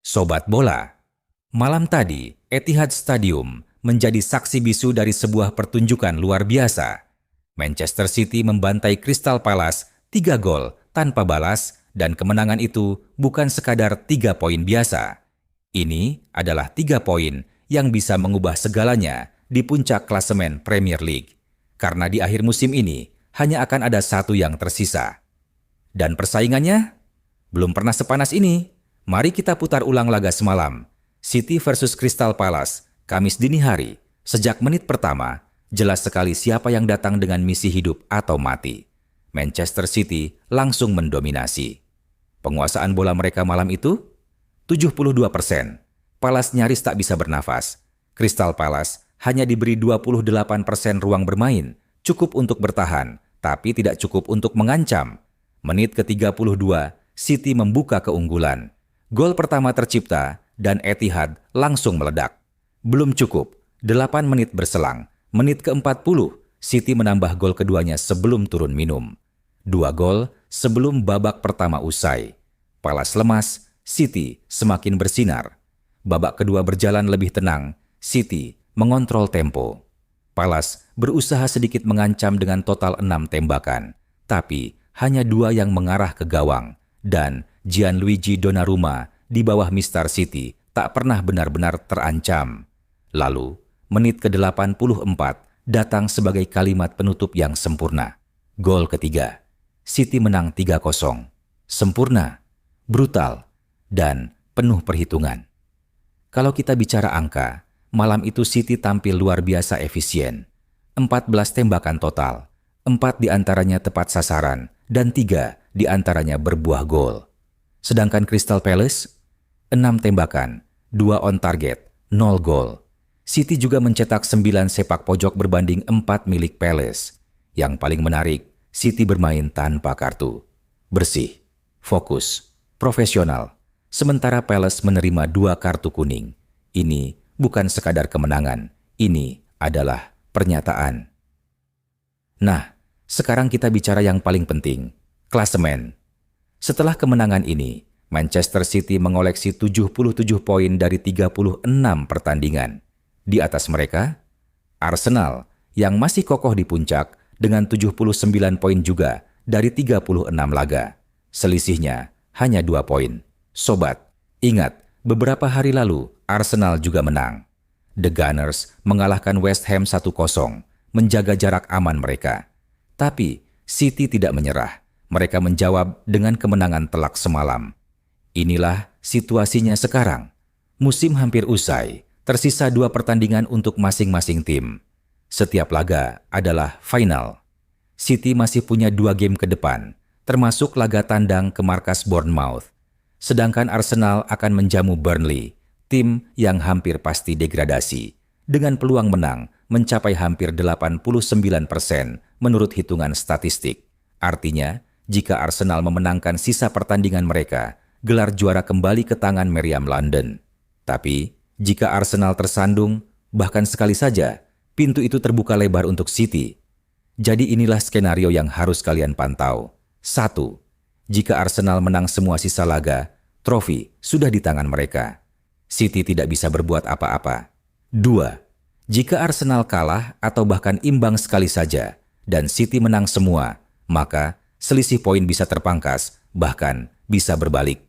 Sobat bola, malam tadi Etihad Stadium menjadi saksi bisu dari sebuah pertunjukan luar biasa. Manchester City membantai Crystal Palace 3 gol tanpa balas dan kemenangan itu bukan sekadar 3 poin biasa. Ini adalah 3 poin yang bisa mengubah segalanya di puncak klasemen Premier League. Karena di akhir musim ini hanya akan ada satu yang tersisa. Dan persaingannya belum pernah sepanas ini. Mari kita putar ulang laga semalam. City versus Crystal Palace, Kamis dini hari. Sejak menit pertama, jelas sekali siapa yang datang dengan misi hidup atau mati. Manchester City langsung mendominasi. Penguasaan bola mereka malam itu 72%. Palace nyaris tak bisa bernafas. Crystal Palace hanya diberi 28% ruang bermain, cukup untuk bertahan, tapi tidak cukup untuk mengancam. Menit ke-32, City membuka keunggulan. Gol pertama tercipta dan Etihad langsung meledak. Belum cukup, 8 menit berselang. Menit ke-40, City menambah gol keduanya sebelum turun minum. 2 gol sebelum babak pertama usai. Palace lemas, City semakin bersinar. Babak kedua berjalan lebih tenang, City mengontrol tempo. Palace berusaha sedikit mengancam dengan total 6 tembakan, tapi hanya 2 yang mengarah ke gawang, dan Gianluigi Donnarumma di bawah Mistar City tak pernah benar-benar terancam. Lalu, menit ke-84 datang sebagai kalimat penutup yang sempurna. Gol ketiga. City menang 3-0. Sempurna, brutal, dan penuh perhitungan. Kalau kita bicara angka, malam itu City tampil luar biasa efisien. 14 tembakan total, 4 diantaranya tepat sasaran, dan 3 diantaranya berbuah gol. Sedangkan Crystal Palace, 6 tembakan, 2 on target, 0 gol. City juga mencetak 9 sepak pojok berbanding 4 milik Palace. Yang paling menarik, City bermain tanpa kartu. Bersih, fokus, profesional. Sementara Palace menerima 2 kartu kuning. Ini bukan sekadar kemenangan, ini adalah pernyataan. Nah, sekarang kita bicara yang paling penting, klasemen. Setelah kemenangan ini, Manchester City mengoleksi 77 poin dari 36 pertandingan. Di atas mereka, Arsenal yang masih kokoh di puncak dengan 79 poin juga dari 36 laga. Selisihnya hanya 2 poin. Sobat, ingat, beberapa hari lalu Arsenal juga menang. The Gunners mengalahkan West Ham 1-0, menjaga jarak aman mereka. Tapi City tidak menyerah. Mereka menjawab dengan kemenangan telak semalam. Inilah situasinya sekarang. Musim hampir usai, tersisa 2 pertandingan untuk masing-masing tim. Setiap laga adalah final. City masih punya 2 game ke depan, termasuk laga tandang ke markas Bournemouth. Sedangkan Arsenal akan menjamu Burnley, tim yang hampir pasti degradasi, dengan peluang menang mencapai hampir 89% menurut hitungan statistik. Artinya, jika Arsenal memenangkan sisa pertandingan mereka, gelar juara kembali ke tangan Meriam London. Tapi, jika Arsenal tersandung, bahkan sekali saja, pintu itu terbuka lebar untuk City. Jadi inilah skenario yang harus kalian pantau. 1. Jika Arsenal menang semua sisa laga, trofi sudah di tangan mereka. City tidak bisa berbuat apa-apa. 2. Jika Arsenal kalah atau bahkan imbang sekali saja, dan City menang semua, maka selisih poin bisa terpangkas, bahkan bisa berbalik.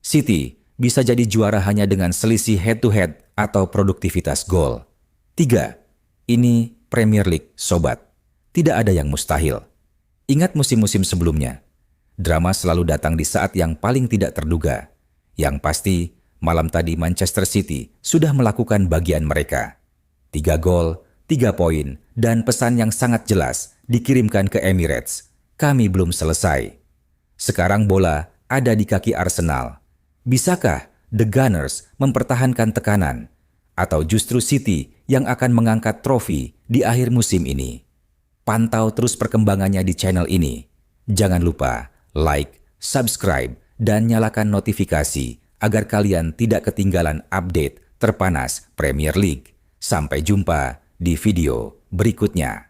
City bisa jadi juara hanya dengan selisih head-to-head atau produktivitas gol. 3. Ini Premier League, sobat. Tidak ada yang mustahil. Ingat musim-musim sebelumnya. Drama selalu datang di saat yang paling tidak terduga. Yang pasti, malam tadi Manchester City sudah melakukan bagian mereka. 3 gol, 3 poin, dan pesan yang sangat jelas dikirimkan ke Emirates. Kami belum selesai. Sekarang bola ada di kaki Arsenal. Bisakah The Gunners mempertahankan tekanan? Atau justru City yang akan mengangkat trofi di akhir musim ini? Pantau terus perkembangannya di channel ini. Jangan lupa like, subscribe, dan nyalakan notifikasi agar kalian tidak ketinggalan update terpanas Premier League. Sampai jumpa di video berikutnya.